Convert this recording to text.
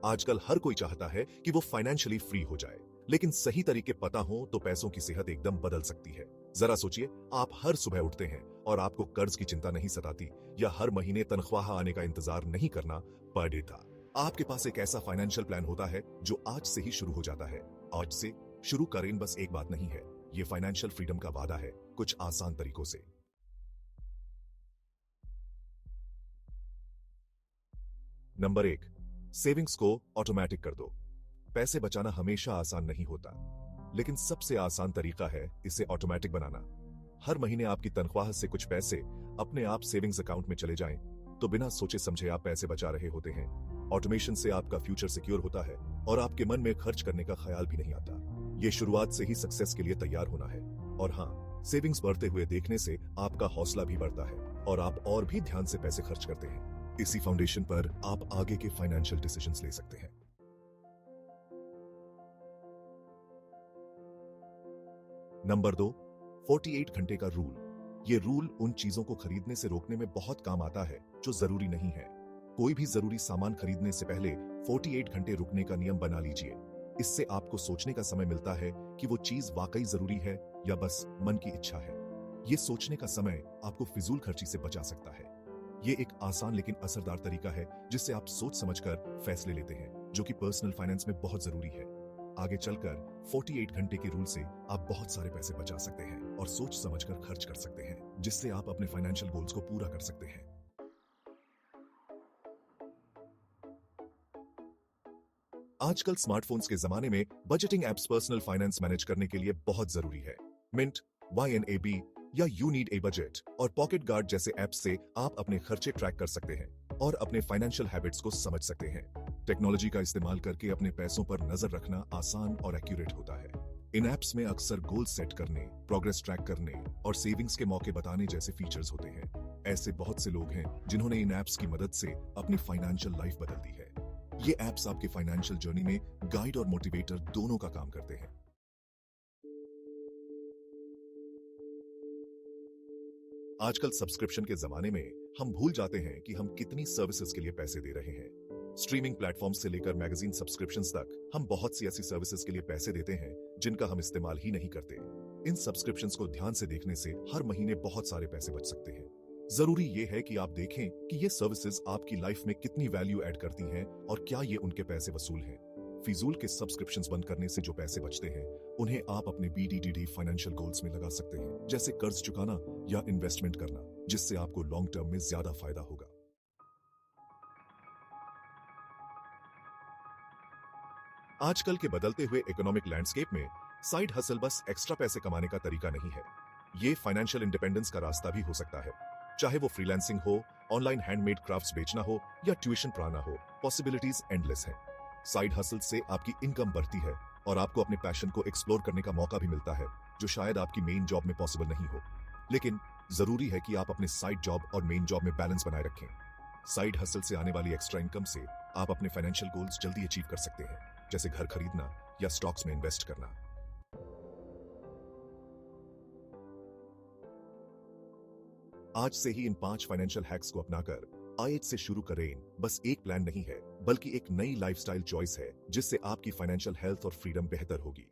आजकल हर कोई चाहता है कि वो फाइनेंशियली फ्री हो जाए, लेकिन सही तरीके पता हो तो पैसों की सेहत एकदम बदल सकती है। जरा सोचिए, आप हर सुबह उठते हैं और आपको कर्ज की चिंता नहीं सताती, या हर महीने तनख्वाह आने का इंतजार नहीं करना पर डे था। आपके पास एक ऐसा फाइनेंशियल प्लान होता है जो आज से ही शुरू हो जाता है। आज से शुरू करें, बस एक बात नहीं है, ये फाइनेंशियल फ्रीडम का वादा है, कुछ आसान तरीकों से। नंबर 1, सेविंग्स को ऑटोमेटिक कर दो। पैसे बचाना हमेशा आसान नहीं होता, लेकिन सबसे आसान तरीका है इसे ऑटोमेटिक बनाना। हर महीने आपकी तनख्वाह से कुछ पैसे अपने आप सेविंग्स अकाउंट में चले जाएं, तो बिना सोचे समझे आप पैसे बचा रहे होते हैं। ऑटोमेशन से आपका फ्यूचर सिक्योर होता है और आपके मन में खर्च करने का ख्याल भी नहीं आता। ये शुरुआत से ही सक्सेस के लिए तैयार होना है। और हाँ, सेविंग्स बढ़ते हुए देखने से आपका हौसला भी बढ़ता है और आप और भी ध्यान से पैसे खर्च करते हैं। इसी फाउंडेशन पर आप आगे के फाइनेंशियल डिसीजंस ले सकते हैं। नंबर 2, 48 घंटे का रूल। ये रूल उन चीजों को खरीदने से रोकने में बहुत काम आता है जो जरूरी नहीं है। कोई भी जरूरी सामान खरीदने से पहले 48 घंटे रुकने का नियम बना लीजिए। इससे आपको सोचने का समय मिलता है कि वो चीज वाकई जरूरी है या बस मन की इच्छा है। ये सोचने का समय आपको फिजूल खर्ची से बचा सकता है। ये एक आसान लेकिन असरदार तरीका है जिससे आप सोच समझकर फैसले लेते हैं, जो कि पर्सनल फाइनेंस में बहुत जरूरी है। आगे चलकर 48 घंटे के रूल से आप बहुत सारे पैसे बचा सकते हैं और सोच समझकर खर्च कर सकते हैं, जिससे आप अपने फाइनेंशियल गोल्स को पूरा कर सकते हैं। आजकल स्मार्टफोन्स के जमाने में budgeting apps personal finance manage करने के लिए बहुत जरूरी है। मिंट, YNAB या यू नीड ए बजट और पॉकेट गार्ड जैसे ऐप्स से आप अपने खर्चे ट्रैक कर सकते हैं और अपने फाइनेंशियल हैबिट्स को समझ सकते हैं। टेक्नोलॉजी का इस्तेमाल करके अपने पैसों पर नजर रखना आसान और एक्यूरेट होता है। इन ऐप्स में अक्सर गोल सेट करने, प्रोग्रेस ट्रैक करने और सेविंग्स के मौके बताने जैसे फीचर्स होते हैं। ऐसे बहुत से लोग हैं जिन्होंने इन ऐप्स की मदद से अपनी फाइनेंशियल लाइफ बदल दी है। ये ऐप्स आपके फाइनेंशियल जर्नी में गाइड और मोटिवेटर दोनों का काम करते हैं। आजकल सब्सक्रिप्शन के जमाने में हम भूल जाते हैं कि हम कितनी सर्विसेज के लिए पैसे दे रहे हैं। स्ट्रीमिंग प्लेटफॉर्म से लेकर मैगजीन सब्सक्रिप्शंस तक हम बहुत सी ऐसी सर्विसेज के लिए पैसे देते हैं जिनका हम इस्तेमाल ही नहीं करते। इन सब्सक्रिप्शंस को ध्यान से देखने से हर महीने बहुत सारे पैसे बच सकते हैं। जरूरी यह है कि आप देखें कि ये सर्विसेज आपकी लाइफ में कितनी वैल्यू ऐड करती हैं और क्या ये उनके पैसे वसूल हैं। फिजूल के सब्सक्रिप्शंस बंद करने से जो पैसे बचते हैं उन्हें आप अपने BDDD फाइनेंशियल गोल्स में लगा सकते हैं, जैसे कर्ज चुकाना या इन्वेस्टमेंट करना, जिससे आपको लॉन्ग टर्म में ज्यादा फायदा होगा। आजकल के बदलते हुए इकोनॉमिक लैंडस्केप में साइड हसल बस एक्स्ट्रा पैसे कमाने का तरीका नहीं है। ये फाइनेंशियल इंडिपेंडेंस का रास्ता भी हो सकता है। चाहे वो फ्रीलांसिंग हो, ऑनलाइन हैंडमेड क्राफ्ट्स बेचना हो या ट्यूशन पढ़ाना हो, पॉसिबिलिटीज एंडलेस हैं। साइड हसल से आपकी इनकम बढ़ती है और आपको अपने पैशन को एक्सप्लोर करने का मौका भी मिलता है, जो शायद आपकी मेन जॉब में पॉसिबल नहीं हो। लेकिन जरूरी है कि आप अपने साइड जॉब और मेन जॉब में बैलेंस बनाए रखें। साइड हसल से आने वाली एक्स्ट्रा इनकम से आप अपने फाइनेंशियल गोल्स जल्दी अचीव कर सकते हैं, जैसे घर खरीदना या स्टॉक्स में इन्वेस्ट करना। आज से ही इन 5 फाइनेंशियल हैक्स को अपनाकर आज से शुरू करें। बस एक प्लान नहीं है, बल्कि एक नई लाइफस्टाइल चॉइस है जिससे आपकी फाइनेंशियल हेल्थ और फ्रीडम बेहतर होगी।